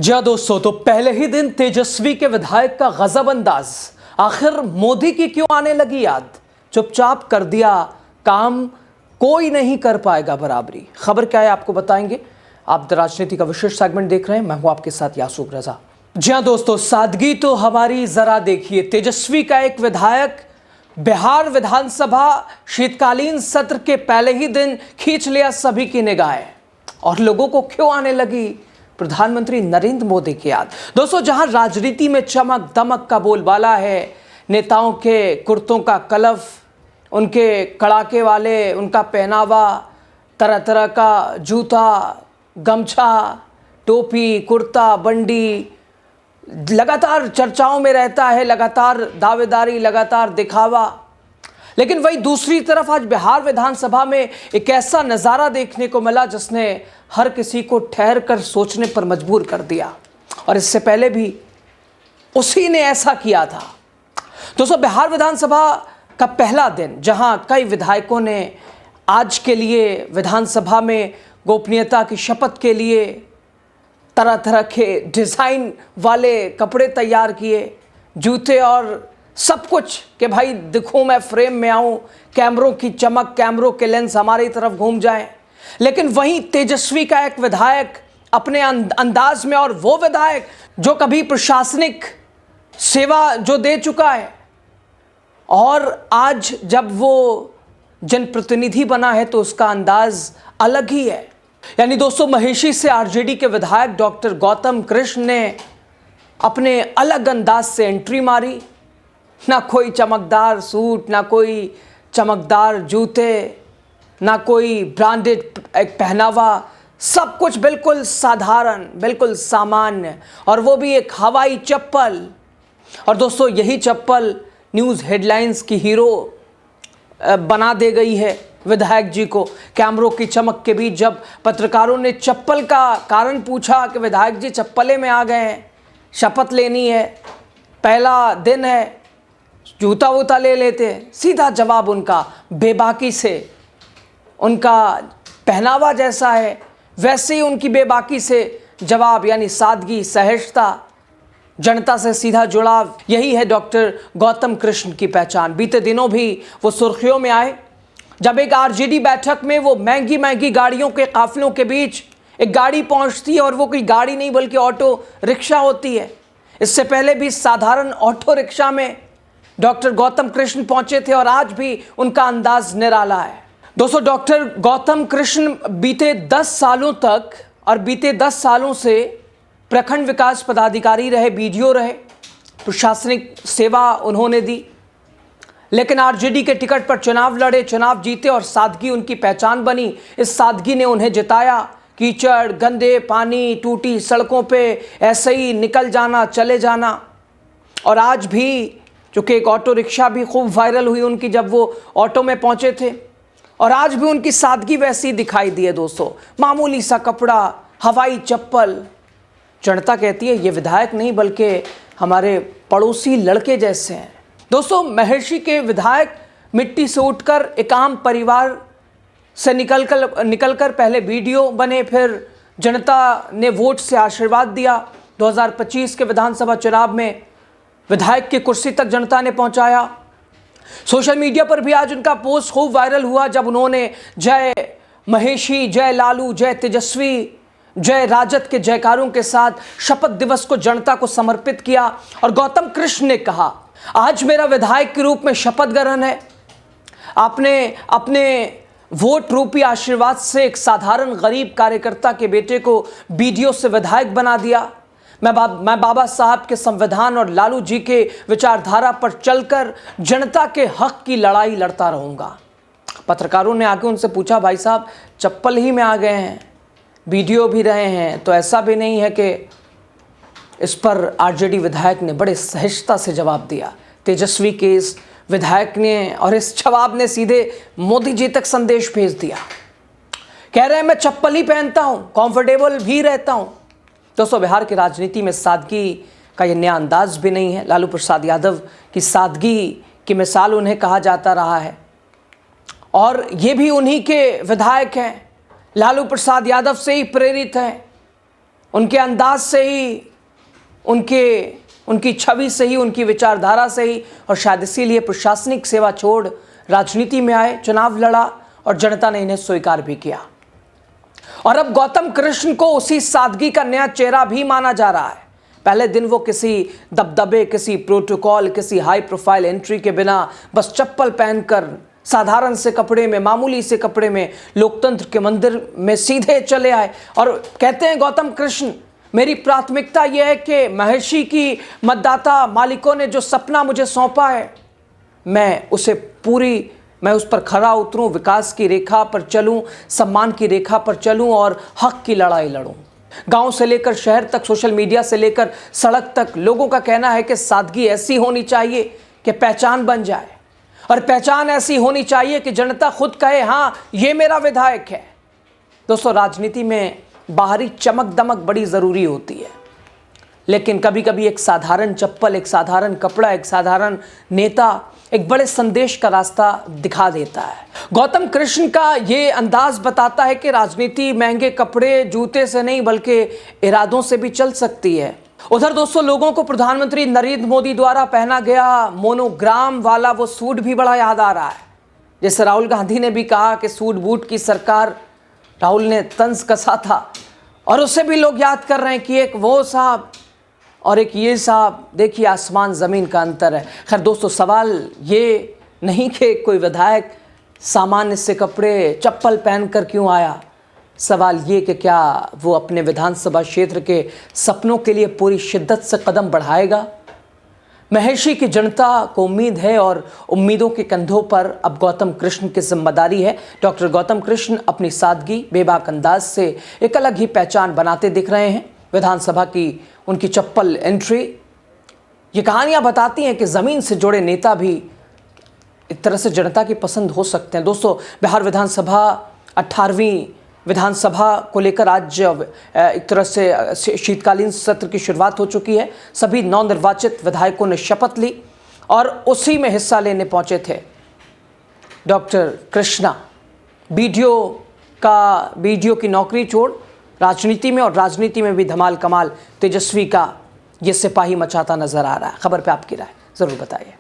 जी हाँ दोस्तों, तो पहले ही दिन तेजस्वी के विधायक का गजब अंदाज। आखिर मोदी की क्यों आने लगी याद? चुपचाप कर दिया काम, कोई नहीं कर पाएगा बराबरी। खबर क्या है आपको बताएंगे। आप द राजनीति का विशेष सेगमेंट देख रहे हैं, मैं हूं आपके साथ यासूब रजा। जी हाँ दोस्तों, सादगी तो हमारी जरा देखिए। तेजस्वी का एक विधायक बिहार विधानसभा शीतकालीन सत्र के पहले ही दिन खींच लिया सभी की निगाहें। और लोगों को क्यों आने लगी प्रधानमंत्री नरेंद्र मोदी की याद। दोस्तों, जहां राजनीति में चमक दमक का बोलबाला है, नेताओं के कुर्तों का कलफ, उनके कड़ाके वाले उनका पहनावा, तरह तरह का जूता, गमछा, टोपी, कुर्ता, बंडी लगातार चर्चाओं में रहता है, लगातार दावेदारी, लगातार दिखावा। लेकिन वही दूसरी तरफ आज बिहार विधानसभा में एक ऐसा नज़ारा देखने को मिला जिसने हर किसी को ठहर कर सोचने पर मजबूर कर दिया। और इससे पहले भी उसी ने ऐसा किया था। दोस्तों, बिहार विधानसभा का पहला दिन, जहां कई विधायकों ने आज के लिए विधानसभा में गोपनीयता की शपथ के लिए तरह तरह के डिज़ाइन वाले कपड़े तैयार किए, जूते और सब कुछ कि भाई दिखूं, मैं फ्रेम में आऊं, कैमरों की चमक, कैमरों के लेंस हमारी तरफ घूम जाएं। लेकिन वहीं तेजस्वी का एक विधायक अपने अंदाज में, और वो विधायक जो कभी प्रशासनिक सेवा जो दे चुका है, और आज जब वो जनप्रतिनिधि बना है तो उसका अंदाज अलग ही है। यानी दोस्तों, महेशी से आरजेडी के विधायक डॉक्टर गौतम कृष्ण ने अपने अलग अंदाज से एंट्री मारी। ना कोई चमकदार सूट, ना कोई चमकदार जूते, ना कोई ब्रांडेड एक पहनावा, सब कुछ बिल्कुल साधारण, बिल्कुल सामान्य, और वो भी एक हवाई चप्पल। और दोस्तों, यही चप्पल न्यूज़ हेडलाइंस की हीरो बना दे गई है विधायक जी को। कैमरों की चमक के बीच जब पत्रकारों ने चप्पल का कारण पूछा कि विधायक जी चप्पले में आ गए हैं, शपथ लेनी है, पहला दिन है, जूता वूता ले लेते हैं, सीधा जवाब उनका बेबाकी से, उनका पहनावा जैसा है वैसे ही उनकी बेबाकी से जवाब, यानी सादगी, सहजता, जनता से सीधा जुड़ाव, यही है डॉक्टर गौतम कृष्ण की पहचान। बीते दिनों भी वो सुर्खियों में आए जब एक आरजेडी बैठक में वो महंगी महंगी गाड़ियों के काफिलों के बीच एक गाड़ी पहुंचती है, और वो कोई गाड़ी नहीं बल्कि ऑटो रिक्शा होती है। इससे पहले भी साधारण ऑटो रिक्शा में डॉक्टर गौतम कृष्ण पहुंचे थे, और आज भी उनका अंदाज निराला है। दोस्तों, डॉक्टर गौतम कृष्ण बीते 10 सालों तक, और बीते 10 सालों से प्रखंड विकास पदाधिकारी रहे, बीडीओ रहे, प्रशासनिक सेवा उन्होंने दी। लेकिन आरजेडी के टिकट पर चुनाव लड़े, चुनाव जीते, और सादगी उनकी पहचान बनी। इस सादगी ने उन्हें जिताया। कीचड़, गंदे पानी, टूटी सड़कों पे ऐसे ही निकल जाना, चले जाना। और आज भी चूँकि एक ऑटो रिक्शा भी खूब वायरल हुई उनकी जब वो ऑटो में पहुँचे थे, और आज भी उनकी सादगी वैसी दिखाई दी है। दोस्तों, मामूली सा कपड़ा, हवाई चप्पल। जनता कहती है ये विधायक नहीं बल्कि हमारे पड़ोसी लड़के जैसे हैं। दोस्तों, महेशी के विधायक मिट्टी से उठकर एक आम परिवार से निकलकर पहले वीडियो बने, फिर जनता ने वोट से आशीर्वाद दिया। 2025 के विधानसभा चुनाव में विधायक की कुर्सी तक जनता ने पहुंचाया। सोशल मीडिया पर भी आज उनका पोस्ट खूब वायरल हुआ जब उन्होंने जय महेशी, जय लालू, जय तेजस्वी, जय राजद के जयकारों के साथ शपथ दिवस को जनता को समर्पित किया। और गौतम कृष्ण ने कहा, आज मेरा विधायक के रूप में शपथ ग्रहण है। आपने अपने वोट रूपी आशीर्वाद से एक साधारण गरीब कार्यकर्ता के बेटे को बीडीओ से विधायक बना दिया। मैं बाबा साहब के संविधान और लालू जी के विचारधारा पर चलकर जनता के हक की लड़ाई लड़ता रहूँगा। पत्रकारों ने आके उनसे पूछा, भाई साहब चप्पल ही में आ गए हैं, वीडियो भी रहे हैं, तो ऐसा भी नहीं है कि। इस पर आरजेडी विधायक ने बड़े सहजता से जवाब दिया। तेजस्वी के इस विधायक ने, और इस जवाब ने सीधे मोदी जी तक संदेश भेज दिया। कह रहे हैं मैं चप्पल ही पहनता हूं, कंफर्टेबल भी रहता हूं। दोस्तों, बिहार की राजनीति में सादगी का यह नया अंदाज भी नहीं है। लालू प्रसाद यादव की सादगी की मिसाल उन्हें कहा जाता रहा है, और ये भी उन्हीं के विधायक हैं, लालू प्रसाद यादव से ही प्रेरित हैं। उनके अंदाज से ही, उनकी छवि से ही, उनकी विचारधारा से ही, और शायद इसीलिए प्रशासनिक सेवा छोड़ राजनीति में आए, चुनाव लड़ा और जनता ने इन्हें स्वीकार भी किया। और अब गौतम कृष्ण को उसी सादगी का नया चेहरा भी माना जा रहा है। पहले दिन वो किसी दबदबे, किसी प्रोटोकॉल, किसी हाई प्रोफाइल एंट्री के बिना बस चप्पल पहनकर साधारण से कपड़े में, मामूली से कपड़े में लोकतंत्र के मंदिर में सीधे चले आए और कहते हैं गौतम कृष्ण, मेरी प्राथमिकता यह है कि महर्षि की मतदाता मालिकों ने जो सपना मुझे सौंपा है, मैं उस पर खरा उतरूं, विकास की रेखा पर चलूं, सम्मान की रेखा पर चलूं और हक की लड़ाई लड़ूं। गांव से लेकर शहर तक, सोशल मीडिया से लेकर सड़क तक लोगों का कहना है कि सादगी ऐसी होनी चाहिए कि पहचान बन जाए, और पहचान ऐसी होनी चाहिए कि जनता खुद कहे, हाँ ये मेरा विधायक है। दोस्तों, राजनीति में बाहरी चमक दमक बड़ी ज़रूरी होती है, लेकिन कभी कभी एक साधारण चप्पल, एक साधारण कपड़ा, एक साधारण नेता एक बड़े संदेश का रास्ता दिखा देता है। गौतम कृष्ण का ये अंदाज बताता है कि राजनीति महंगे कपड़े, जूते से नहीं बल्कि इरादों से भी चल सकती है। उधर दोस्तों, लोगों को प्रधानमंत्री नरेंद्र मोदी द्वारा पहना गया मोनोग्राम वाला वो सूट भी बड़ा याद आ रहा है। जैसे राहुल गांधी ने भी कहा कि सूट बूट की सरकार, राहुल ने तंज कसा था, और उससे भी लोग याद कर रहे हैं कि एक वो साहब और एक ये साहब, देखिए आसमान ज़मीन का अंतर है। खैर दोस्तों, सवाल ये नहीं कि कोई विधायक सामान्य से कपड़े, चप्पल पहनकर क्यों आया। सवाल ये कि क्या वो अपने विधानसभा क्षेत्र के सपनों के लिए पूरी शिद्दत से कदम बढ़ाएगा। महर्षि की जनता को उम्मीद है और उम्मीदों के कंधों पर अब गौतम कृष्ण की जिम्मेदारी है। डॉक्टर गौतम कृष्ण अपनी सादगी, बेबाक अंदाज से एक अलग ही पहचान बनाते दिख रहे हैं। विधानसभा की उनकी चप्पल एंट्री, ये कहानियां बताती हैं कि ज़मीन से जुड़े नेता भी एक तरह से जनता की पसंद हो सकते हैं। दोस्तों, बिहार विधानसभा 18वीं विधानसभा को लेकर आज एक तरह से शीतकालीन सत्र की शुरुआत हो चुकी है। सभी नवनिर्वाचित विधायकों ने शपथ ली और उसी में हिस्सा लेने पहुंचे थे डॉक्टर कृष्णा। बीडीओ की नौकरी छोड़ राजनीति में, और राजनीति में भी धमाल कमाल तेजस्वी का ये सिपाही मचाता नजर आ रहा है। खबर पे आपकी राय ज़रूर बताइए।